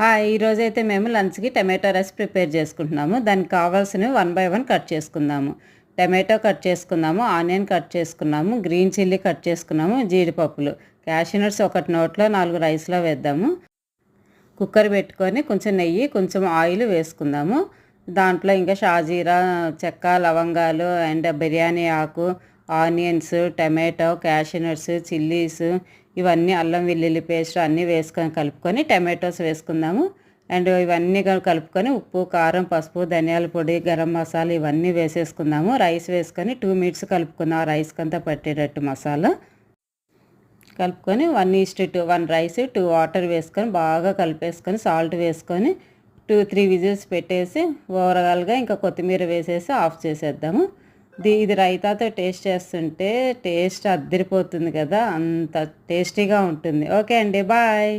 Hi! ఈరోజైతే మేము లంచ్‌కి టమాటో రైస్ ప్రిపేర్ చేసుకుంటున్నాము. దానికి కావాల్సినవి 1 బై 1 కట్ చేసుకుందాము. టమాటో కట్ చేసుకున్నాము, ఆనియన్ కట్ చేసుకున్నాము, గ్రీన్ చిల్లీ కట్ చేసుకున్నాము, జీడిపప్పులు, క్యాషూ నట్స్ ఒకటి నోట్లో 4 రైస్‌లో వేద్దాము. కుక్కర్ పెట్టుకొని కొంచెం నెయ్యి, కొంచెం ఆయిల్ వేసుకుందాము. దాంట్లో ఇంకా షాజీరా, చెక్క, లవంగాలు అండ్ బిర్యానీ ఆకు, onions, tomato, cashew nuts, chillies ఇవన్నీ అల్లం వెల్లుల్లి పేస్ట్ అన్నీ వేసుకొని కలుపుకొని టమాటోస్ వేసుకుందాము. అండ్ ఇవన్నీ కలుపుకొని ఉప్పు, కారం, పసుపు, ధనియాల పొడి, గరం మసాలా ఇవన్నీ వేసేసుకుందాము. రైస్ వేసుకొని 2 మినిట్స్ కలుపుకుందాం. రైస్కి అంతా పట్టేటట్టు మసాలా కలుపుకొని 1:2 1 రైస్ 2 వాటర్ వేసుకొని బాగా కలిపేసుకొని సాల్ట్ వేసుకొని 2-3 విజిల్స్ పెట్టేసి ఓవరాల్గా ఇంకా కొత్తిమీర వేసేసి ఆఫ్ చేసేద్దాము. ఇది రైతాతో టేస్ట్ చేస్తుంటే టేస్ట్ అద్దరిపోతుంది కదా, అంత టేస్టీగా ఉంటుంది. ఓకే అండి, బాయ్.